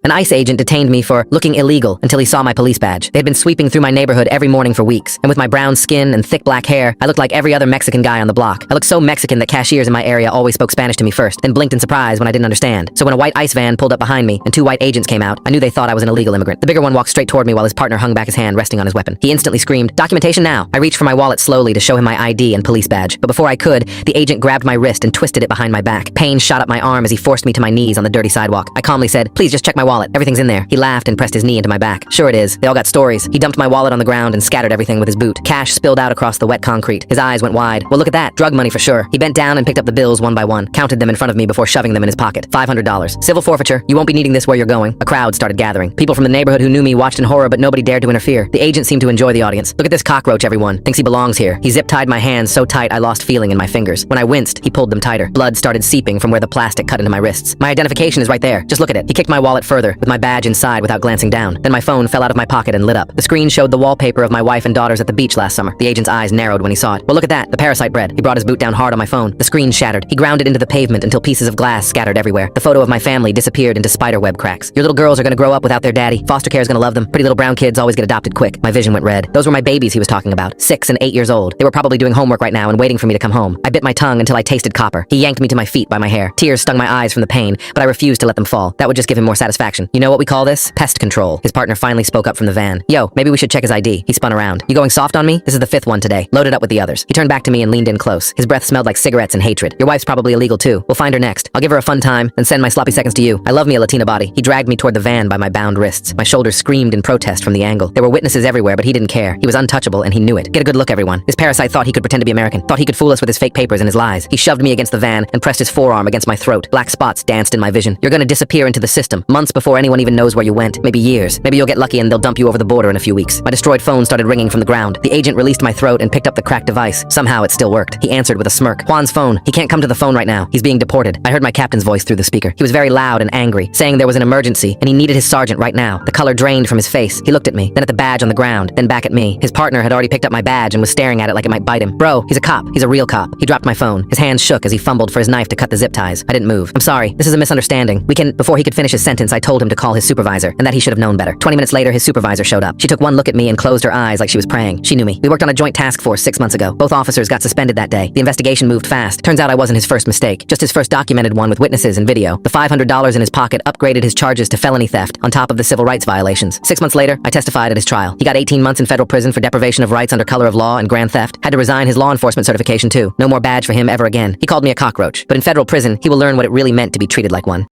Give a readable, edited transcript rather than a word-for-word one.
An ICE agent detained me for looking illegal until he saw my police badge. They had been sweeping through my neighborhood every morning for weeks, and with my brown skin and thick black hair, I looked like every other Mexican guy on the block. I looked so Mexican that cashiers in my area always spoke Spanish to me first, then blinked in surprise when I didn't understand. So when a white ICE van pulled up behind me and two white agents came out, I knew they thought I was an illegal immigrant. The bigger one walked straight toward me while his partner hung back his hand resting on his weapon. He instantly screamed, "Documentation now!" I reached for my wallet slowly to show him my ID and police badge, but before I could, the agent grabbed my wrist and twisted it behind my back. Pain shot up my arm as he forced me to my knees on the dirty sidewalk. I calmly said, "Please just check my wallet. Everything's in there." He laughed and pressed his knee into my back. "Sure it is. They all got stories." He dumped my wallet on the ground and scattered everything with his boot. Cash spilled out across the wet concrete. His eyes went wide. "Well, look at that. Drug money for sure." He bent down and picked up the bills one by one, counted them in front of me before shoving them in his pocket. $500. Civil forfeiture. You won't be needing this where you're going. A crowd started gathering. People from the neighborhood who knew me watched in horror, but nobody dared to interfere. The agent seemed to enjoy the audience. "Look at this cockroach, everyone. Thinks he belongs here." He zip-tied my hands so tight I lost feeling in my fingers. When I winced, he pulled them tighter. Blood started seeping from where the plastic cut into my wrists. "My identification is right there. Just look at it." He kicked my wallet further, with my badge inside without glancing down. Then my phone fell out of my pocket and lit up. The screen showed the wallpaper of my wife and daughters at the beach last summer. The agent's eyes narrowed when he saw it. "Well, look at that. The parasite bread." He brought his boot down hard on my phone. The screen shattered. He ground it into the pavement until pieces of glass scattered everywhere. The photo of my family disappeared into spiderweb cracks. "Your little girls are gonna grow up without their daddy. Foster care is gonna love them. Pretty little brown kids always get adopted quick." My vision went red. Those were my babies he was talking about. 6 and 8 years old. They were probably doing homework right now and waiting for me to come home. I bit my tongue until I tasted copper. He yanked me to my feet by my hair. Tears stung my eyes from the pain, but I refused to let them fall. That would just give him more satisfaction. "You know what we call this? Pest control." His partner finally spoke up from the van. "Yo, maybe we should check his ID." He spun around. "You going soft on me? This is the 5th one today. Load it up with the others." He turned back to me and leaned in close. His breath smelled like cigarettes and hatred. "Your wife's probably illegal too. We'll find her next. I'll give her a fun time, then send my sloppy seconds to you. I love me a Latina body." He dragged me toward the van by my bound wrists. My shoulders screamed in protest from the angle. There were witnesses everywhere, but he didn't care. He was untouchable and he knew it. "Get a good look, everyone. This parasite thought he could pretend to be American. Thought he could fool us with his fake papers and his lies." He shoved me against the van and pressed his forearm against my throat. Black spots danced in my vision. "You're gonna disappear into the system, months before anyone even knows where you went. Maybe years. Maybe you'll get lucky and they'll dump you over the border in a few weeks." My destroyed phone started ringing from the ground. The agent released my throat and picked up the cracked device. Somehow it still worked. He answered with a smirk. "Juan's phone. He can't come to the phone right now. He's being deported." I heard my captain's voice through the speaker. He was very loud and angry, saying there was an emergency and he needed his sergeant right now. The color drained from his face. He looked at me, then at the badge on the ground, then back at me. His partner had already picked up my badge and was staring at it like it might bite him. "Bro, he's a cop. He's a real cop." He dropped my phone. His hands shook as he fumbled for his knife to cut the zip ties. I didn't move. "I'm sorry. This is a misunderstanding. We can..." Before he could finish his sentence, I told him to call his supervisor and that he should have known better. 20 minutes later, his supervisor showed up. She took one look at me and closed her eyes like she was praying. She knew me. We worked on a joint task force 6 months ago. Both officers got suspended that day. The investigation moved fast. Turns out I wasn't his first mistake, just his first documented one with witnesses and video. The $500 in his pocket upgraded his charges to felony theft on top of the civil rights violations. 6 months later, I testified at his trial. He got 18 months in federal prison for deprivation of rights under color of law and grand theft. Had to resign his law enforcement certification too. No more badge for him ever again. He called me a cockroach. But in federal prison, he will learn what it really meant to be treated like one.